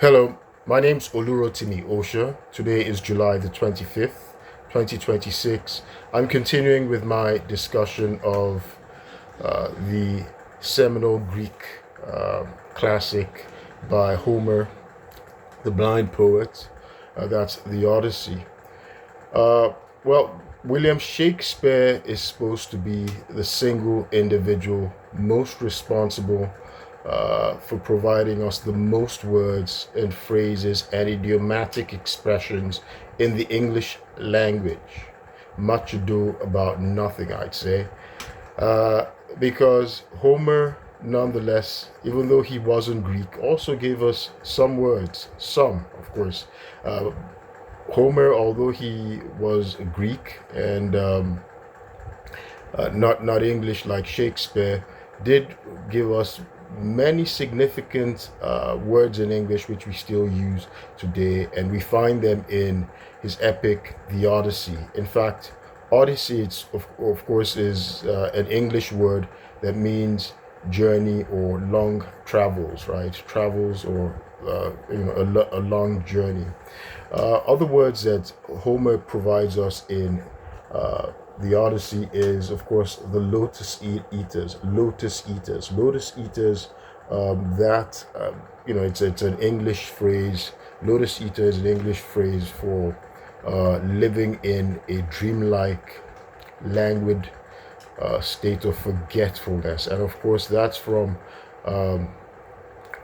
Hello, my name's Olurotimi Osha. Today is July the 25th, 2026. I'm continuing with my discussion of the seminal Greek classic by Homer, the blind poet. That's the Odyssey. Uh, William Shakespeare is supposed to be the single individual most responsible for providing us the most words and phrases and idiomatic expressions in the English language. Much ado about nothing, I'd say. Uh, because Homer, nonetheless, even though he wasn't Greek, also gave us some words, some, of course. Uh, Homer, although he was Greek and not English like Shakespeare, did give us many significant words in English which we still use today, and we find them in his epic, The Odyssey. In fact, Odyssey, of course, is an English word that means journey or long travels, right? Travels or a long journey. Other words that Homer provides us in the Odyssey is, of course, the eaters. Lotus eaters. It's an English phrase. Lotus eater is an English phrase for living in a dreamlike, languid state of forgetfulness, and of course, that's from um,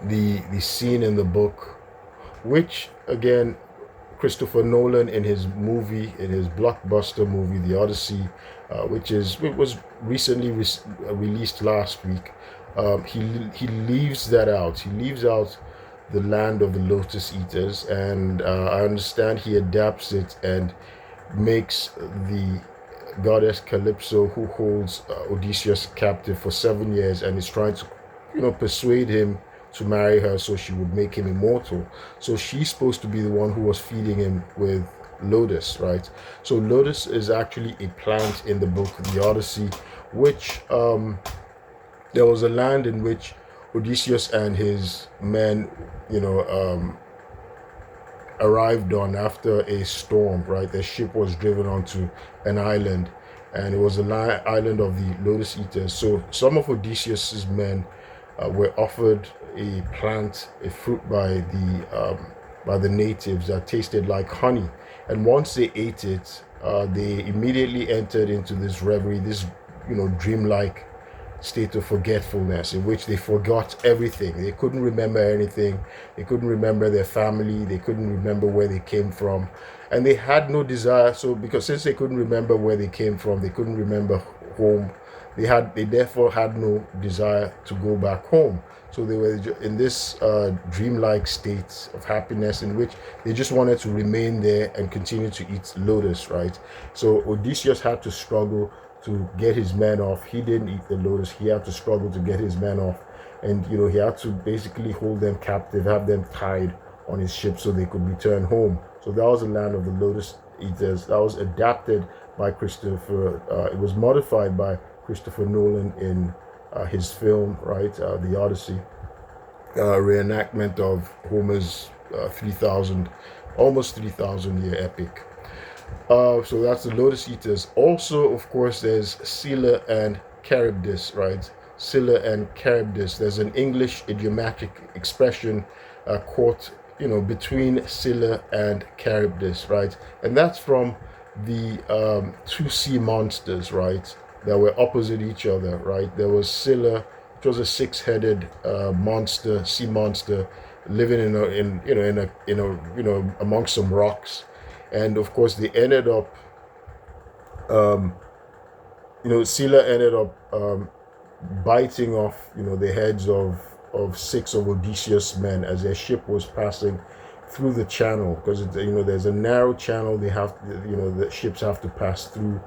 the scene in the book, which again Christopher Nolan in his blockbuster movie, The Odyssey, it was recently released last week. He leaves that out. He leaves out the land of the Lotus Eaters, and I understand he adapts it and makes the goddess Calypso, who holds Odysseus captive for 7 years, and is trying to, persuade him to marry her so she would make him immortal. So she's supposed to be the one who was feeding him with lotus, right? So lotus is actually a plant in the book The Odyssey, which there was a land in which Odysseus and his men, arrived on after a storm, right? Their ship was driven onto an island, and it was the island of the Lotus Eaters. So some of Odysseus's men were offered a plant, a fruit by the natives that tasted like honey, and once they ate it, they immediately entered into this reverie, this dreamlike state of forgetfulness in which they forgot everything. They couldn't remember anything. They couldn't remember their family. They couldn't remember where they came from. And they had no desire. So because since they couldn't remember where they came from, they couldn't remember home. They therefore had no desire to go back home. So they were in this dreamlike state of happiness in which they just wanted to remain there and continue to eat lotus, right? So Odysseus had to struggle to get his men off. He didn't eat the lotus. He had to struggle to get his men off. And, he had to basically hold them captive, have them tied on his ship so they could return home. So that was the land of the lotus eaters. That was adapted by Christopher. It was modified by Christopher Nolan in his film, right? The Odyssey, reenactment of Homer's 3,000 year epic. So that's the Lotus Eaters. Also, of course, there's Scylla and Charybdis, right? Scylla and Charybdis. There's an English idiomatic expression caught, between Scylla and Charybdis, right? And that's from the two sea monsters, right? That were opposite each other, right? There was Scylla, which was a six-headed monster, sea monster, living amongst some rocks, and of course they ended up, Scylla ended up biting off, the heads of six of Odysseus' men as their ship was passing through the channel, because there's a narrow channel they have, the ships have to pass through,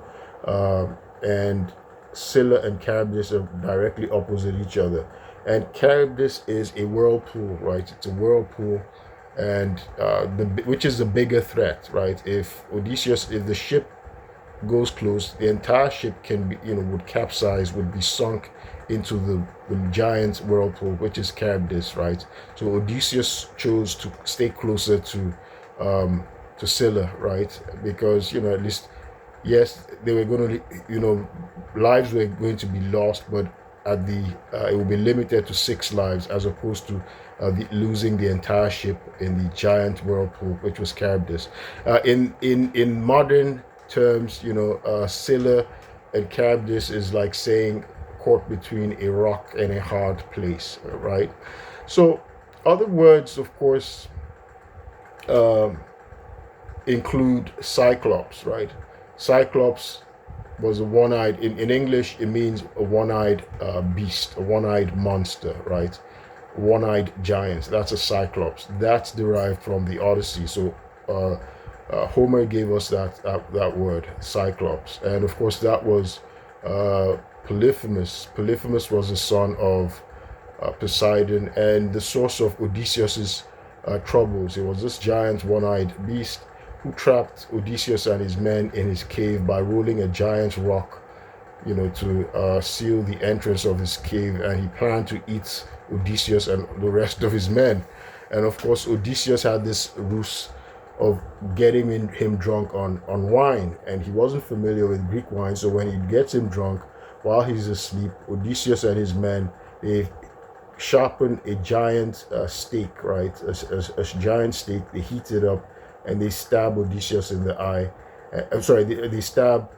and Scylla and Charybdis are directly opposite each other. And Charybdis is a whirlpool, right? It's a whirlpool, and which is the bigger threat, right? If the ship goes close, the entire ship can be, would capsize, would be sunk into the giant whirlpool, which is Charybdis, right? So Odysseus chose to stay closer to Scylla, right? Because at least, yes, they were going to, lives were going to be lost, but at the it will be limited to 6 lives, as opposed to losing the entire ship in the giant whirlpool, which was Charybdis. In modern terms, Scylla and Charybdis is like saying caught between a rock and a hard place, right? So other words, of course, um, include Cyclops, right? Cyclops was a one-eyed, in English it means a one-eyed beast, a one-eyed monster, right? One-eyed giant. That's a Cyclops. That's derived from the Odyssey. So Homer gave us that word, Cyclops. And of course that was Polyphemus. Polyphemus was the son of Poseidon and the source of Odysseus's troubles. It was this giant one-eyed beast who trapped Odysseus and his men in his cave by rolling a giant rock, to seal the entrance of his cave, and he planned to eat Odysseus and the rest of his men. And of course, Odysseus had this ruse of getting him drunk on wine, and he wasn't familiar with Greek wine. So when he gets him drunk while he's asleep, Odysseus and his men, they sharpen a giant stake, right? A giant stake. They heat it up and they stab Odysseus in the eye. I'm sorry, they stab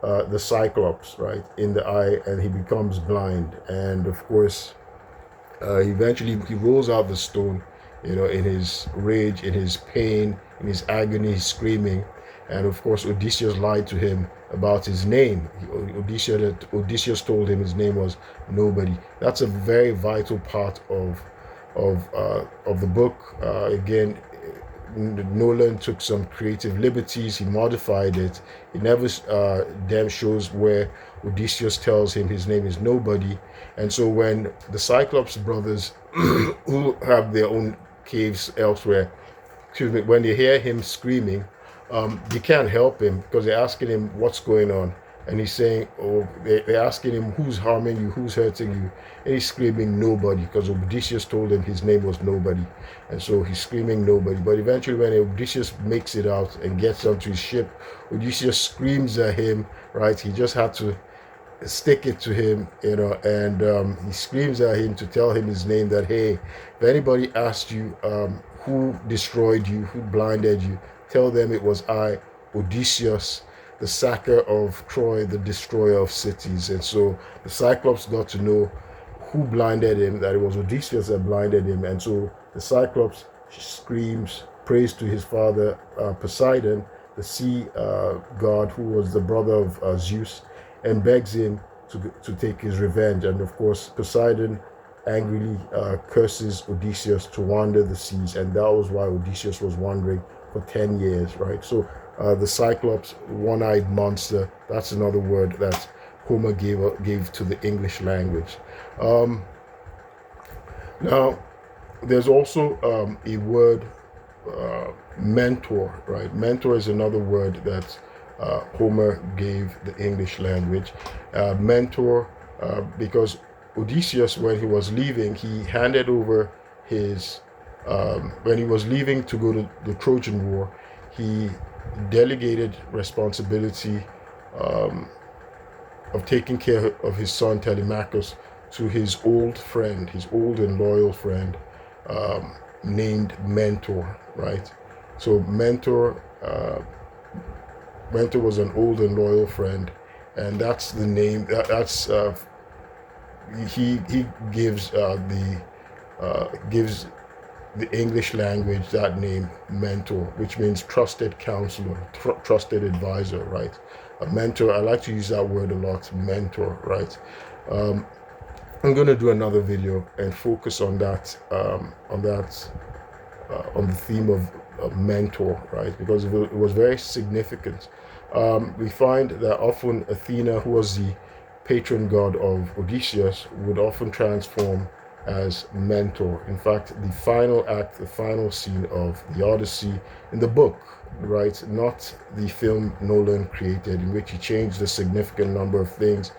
the Cyclops, right, in the eye, and he becomes blind. And of course, eventually he rolls out the stone, in his rage, in his pain, in his agony, he's screaming. And of course, Odysseus lied to him about his name. Odysseus told him his name was Nobody. That's a very vital part of the book. Again, Nolan took some creative liberties. He modified it. It never damn shows where Odysseus tells him his name is Nobody. And so when the Cyclops brothers, who have their own caves elsewhere, when they hear him screaming, they can't help him, because they're asking him what's going on. And he's saying, they're asking him who's harming you, who's hurting you. And he's screaming Nobody, because Odysseus told him his name was Nobody. And so he's screaming Nobody. But eventually when Odysseus makes it out and gets onto his ship, Odysseus screams at him, right? He just had to stick it to him, and he screams at him to tell him his name, that, hey, if anybody asked you who destroyed you, who blinded you, tell them it was I, Odysseus, the sacker of Troy, the destroyer of cities. And so the Cyclops got to know who blinded him, that it was Odysseus that blinded him. And so the Cyclops screams praise to his father Poseidon, the sea god, who was the brother of Zeus, and begs him to take his revenge. And of course, Poseidon angrily curses Odysseus to wander the seas, and that was why Odysseus was wandering for 10 years, right? So the Cyclops, one-eyed monster, that's another word that Homer gave to the English language. Now, there's also a word, mentor, right? Mentor is another word that Homer gave the English language. Mentor, because Odysseus, when he was leaving, he handed over his, when he was leaving to go to the Trojan War, he delegated responsibility of taking care of his son Telemachus to his old friend, his old and loyal friend, named Mentor, right? So Mentor was an old and loyal friend, and that's the name. He gives gives the English language that name, Mentor, which means trusted counselor, trusted advisor, right? A mentor. I like to use that word a lot, mentor, right? I'm going to do another video and focus on that, on the theme of mentor, right? Because it was very significant. We find that often Athena, who was the patron god of Odysseus, would often transform as mentor. In fact, the final act, the final scene of the Odyssey in the book, right? Not the film Nolan created, in which he changed a significant number of things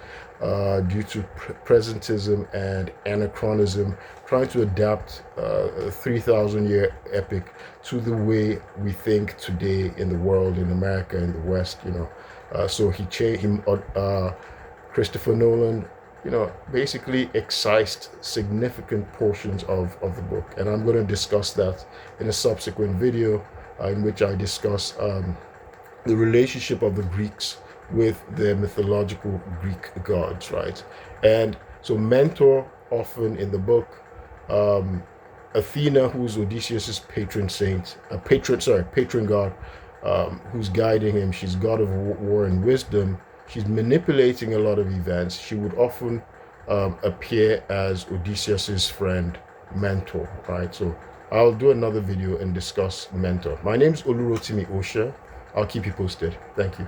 due to presentism and anachronism, trying to adapt a 3,000-year epic to the way we think today in the world, in America, in the West, you know. So he changed him. Christopher Nolan, you know, basically excised significant portions of the book, and I'm going to discuss that in a subsequent video in which I discuss the relationship of the Greeks with their mythological Greek gods, right? And so mentor, often in the book, Athena, who's Odysseus's patron saint, patron god, who's guiding him. She's god of war and wisdom. She's manipulating a lot of events. She would often appear as Odysseus's friend, mentor, right? So I'll do another video and discuss mentor. My name's Olurotimi Osha. I'll keep you posted. Thank you.